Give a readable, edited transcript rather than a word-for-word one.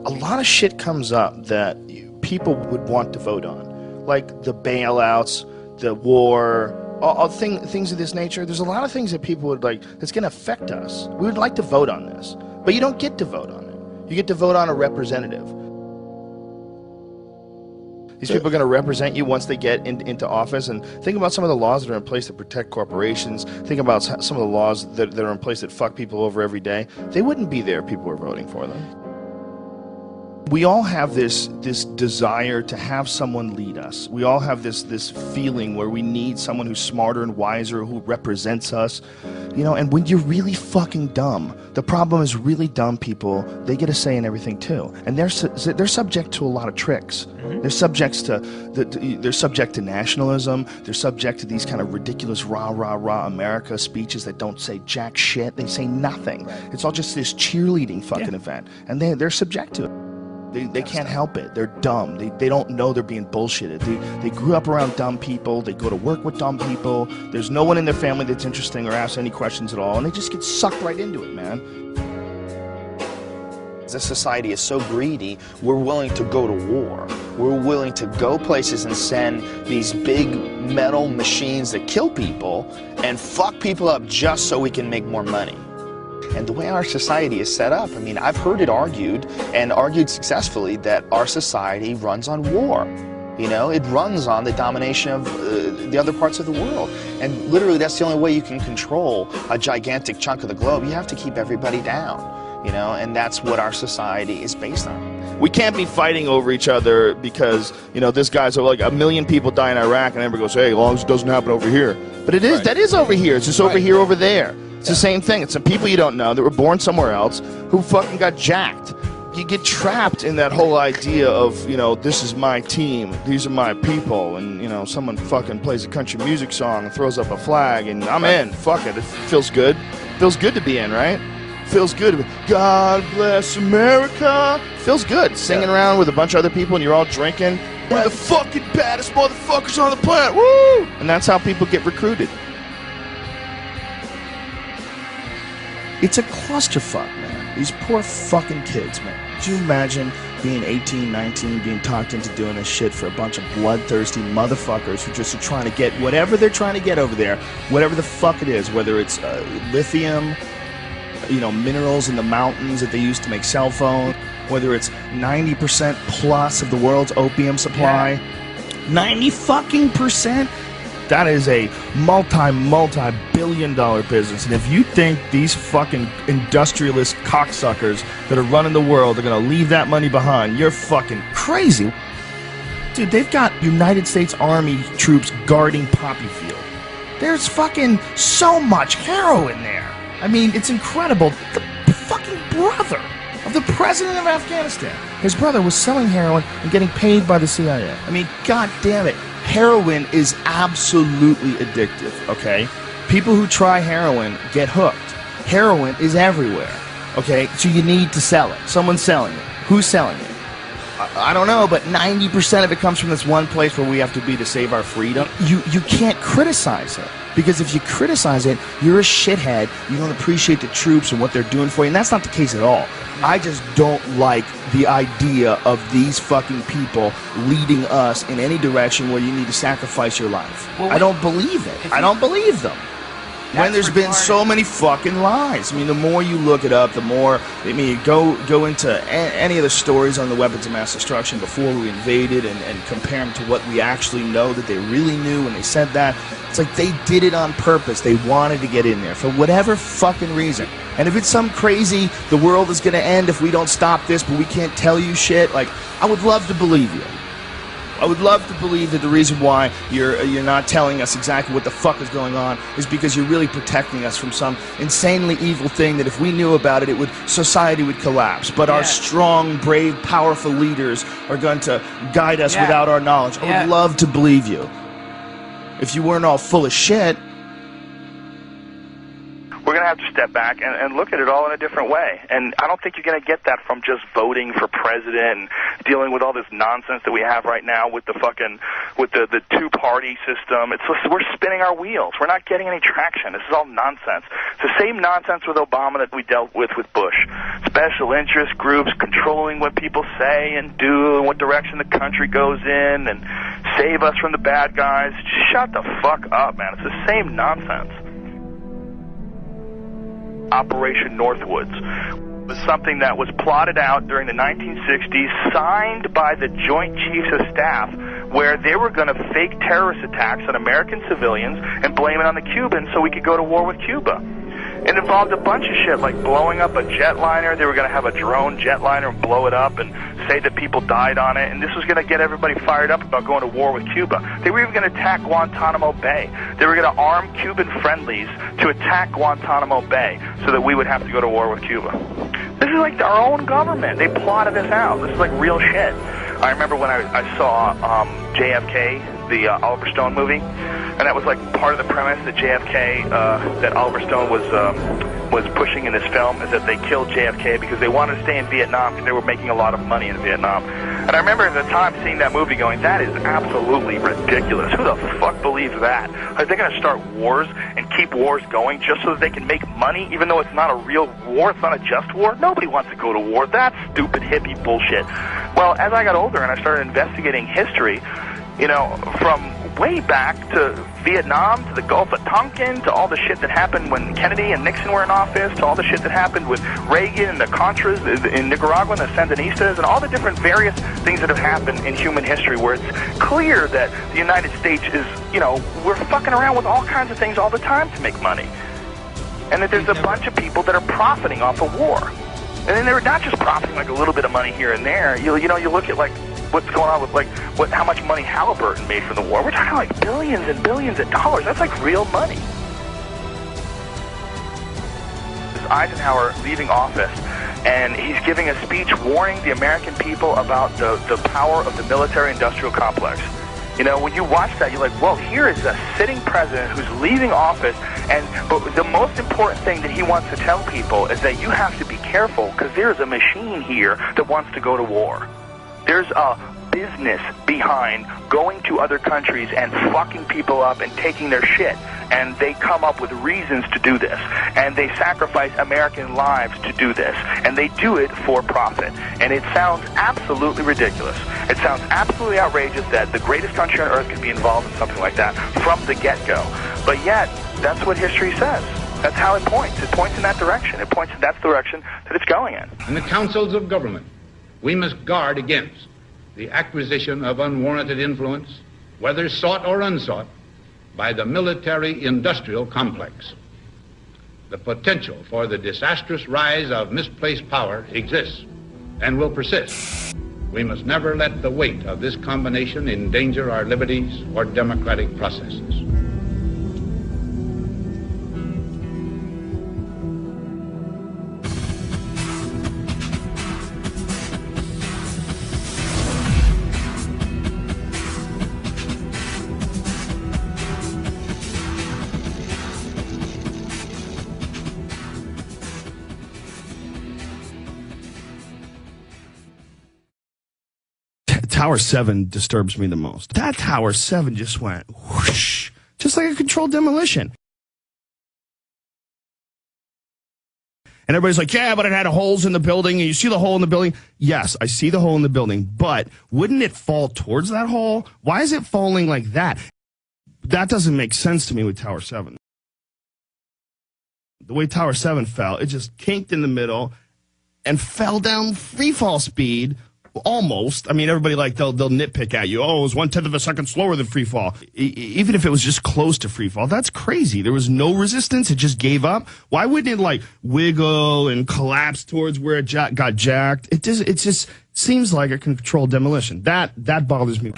a lot of shit comes up that people would want to vote on, like the bailouts, the war, all things of this nature. There's a lot of things that people would like that's going to affect us. We would like to vote on this, but you don't get to vote on it. You get to vote on a representative. These people are going to represent you once they get into office. And think about some of the laws that are in place to protect corporations. Think about some of the laws that are in place that fuck people over every day. They wouldn't be there if people were voting for them. We all have this desire to have someone lead us. We all have this feeling where we need someone who's smarter and wiser, who represents us. You know, and when you're really fucking dumb, the problem is really dumb people, they get a say in everything too. And they're subject to a lot of tricks. They're subject to nationalism. They're subject to these kind of ridiculous rah, rah, rah America speeches that don't say jack shit. They say nothing. It's all just this cheerleading fucking event. And they're subject to it. They can't help it. They're dumb. They don't know they're being bullshitted. They grew up around dumb people. They go to work with dumb people. There's no one in their family that's interesting or asks any questions at all. And they just get sucked right into it, man. This society is so greedy, we're willing to go to war. We're willing to go places and send these big metal machines that kill people and fuck people up just so we can make more money. And the way our society is set up, I mean, I've heard it argued, and argued successfully, that our society runs on war. You know, it runs on the domination of the other parts of the world. And literally, that's the only way you can control a gigantic chunk of the globe. You have to keep everybody down, you know, and that's what our society is based on. We can't be fighting over each other because, you know, this guy's like 1 million people die in Iraq, and everybody goes, hey, as long as it doesn't happen over here. But it is, right. That is over here. It's just over here, over there. It's the same thing. It's some people you don't know that were born somewhere else who fucking got jacked. You get trapped in that whole idea of, you know, this is my team, these are my people, and, you know, someone fucking plays a country music song and throws up a flag, and I'm in. Fuck it. It feels good. Feels good to be in, right? Feels good to be, God bless America. Feels good. Singing around with a bunch of other people and you're all drinking. We're the fucking baddest motherfuckers on the planet. Woo! And that's how people get recruited. It's a clusterfuck, man. These poor fucking kids, man. Could you imagine being 18, 19, being talked into doing this shit for a bunch of bloodthirsty motherfuckers who just are trying to get whatever they're trying to get over there, whatever the fuck it is, whether it's lithium, you know, minerals in the mountains that they use to make cell phones, whether it's 90% plus of the world's opium supply, 90 fucking percent. That is a multi-billion-dollar business. And if you think these fucking industrialist cocksuckers that are running the world are going to leave that money behind, you're fucking crazy. Dude, they've got United States Army troops guarding Poppy Field. There's fucking so much heroin there. I mean, it's incredible. The fucking brother of the president of Afghanistan, his brother was selling heroin and getting paid by the CIA. I mean, god damn it. Heroin is absolutely addictive, okay? People who try heroin get hooked. Heroin is everywhere, okay? So you need to sell it. Someone's selling it. Who's selling it? I don't know, but 90% of it comes from this one place where we have to be to save our freedom. You can't criticize it. Because if you criticize it, you're a shithead. You don't appreciate the troops and what they're doing for you. And that's not the case at all. I just don't like the idea of these fucking people leading us in any direction where you need to sacrifice your life. Well, I don't believe it. I don't believe them. When there's been so many fucking lies. I mean, the more you look it up, the more, I mean, you go into any of the stories on the weapons of mass destruction before we invaded and compare them to what we actually know that they really knew when they said that. It's like they did it on purpose. They wanted to get in there for whatever fucking reason. And if it's some crazy, the world is going to end if we don't stop this, but we can't tell you shit, like, I would love to believe you. I would love to believe that the reason why you're not telling us exactly what the fuck is going on is because you're really protecting us from some insanely evil thing that if we knew about it, society would collapse. But our strong, brave, powerful leaders are going to guide us without our knowledge. I would love to believe you. If you weren't all full of shit. We're going to have to step back and look at it all in a different way. And I don't think you're going to get that from just voting for president and dealing with all this nonsense that we have right now with the the two-party system. We're spinning our wheels. We're not getting any traction. This is all nonsense. It's the same nonsense with Obama that we dealt with Bush. Special interest groups controlling what people say and do and what direction the country goes in and save us from the bad guys. Just shut the fuck up, man. It's the same nonsense. Operation Northwoods was something that was plotted out during the 1960s, signed by the Joint Chiefs of Staff, where they were going to fake terrorist attacks on American civilians and blame it on the Cubans so we could go to war with Cuba. It involved a bunch of shit, like blowing up a jetliner. They were going to have a drone jetliner and blow it up and say that people died on it, and this was going to get everybody fired up about going to war with Cuba. They were even going to attack Guantanamo Bay. They were going to arm Cuban friendlies to attack Guantanamo Bay so that we would have to go to war with Cuba. This is like our own government. They plotted this out. This is like real shit. I remember when I saw JFK, the Oliver Stone movie, and that was like part of the premise that JFK, that Oliver Stone was pushing in this film, is that they killed JFK because they wanted to stay in Vietnam because they were making a lot of money in Vietnam. And I remember at the time seeing that movie going, that is absolutely ridiculous. Who the fuck believes that? Are they going to start wars and keep wars going just so that they can make money, even though it's not a real war, it's not a just war? Nobody wants to go to war. That's stupid hippie bullshit. Well, as I got older and I started investigating history, you know, from way back to Vietnam, to the Gulf of Tonkin, to all the shit that happened when Kennedy and Nixon were in office, to all the shit that happened with Reagan and the Contras in Nicaragua and the Sandinistas, and all the different various things that have happened in human history where it's clear that the United States is, you know, we're fucking around with all kinds of things all the time to make money. And that there's a bunch of people that are profiting off of war. And then they're not just profiting like a little bit of money here and there. You look at like what's going on with how much money Halliburton made from the war. We're talking like billions and billions of dollars. That's like real money. Eisenhower leaving office, and he's giving a speech warning the American people about the power of the military-industrial complex. You know, when you watch that, you're like, well, here is a sitting president who's leaving office, but the most important thing that he wants to tell people is that you have to be careful because there's a machine here that wants to go to war. There's a business behind going to other countries and fucking people up and taking their shit. And they come up with reasons to do this. And they sacrifice American lives to do this. And they do it for profit. And it sounds absolutely ridiculous. It sounds absolutely outrageous that the greatest country on earth could be involved in something like that from the get-go. But yet, that's what history says. That's how it points. It points in that direction. It points in that direction that it's going in. In the councils of government, we must guard against the acquisition of unwarranted influence, whether sought or unsought, by the military-industrial complex. The potential for the disastrous rise of misplaced power exists and will persist. We must never let the weight of this combination endanger our liberties or democratic processes. Tower 7 disturbs me the most. That Tower 7 just went whoosh, just like a controlled demolition. And everybody's like, yeah, but it had holes in the building, and you see the hole in the building. Yes, I see the hole in the building, but wouldn't it fall towards that hole? Why is it falling like that? That doesn't make sense to me with Tower 7. The way Tower 7 fell, it just kinked in the middle and fell down free fall speed. Almost. I mean, everybody they'll nitpick at you. Oh, it was 1/10 of a second slower than free fall. Even if it was just close to free fall, that's crazy. There was no resistance. It just gave up. Why wouldn't it wiggle and collapse towards where it got jacked? It just seems like a controlled demolition. That bothers me.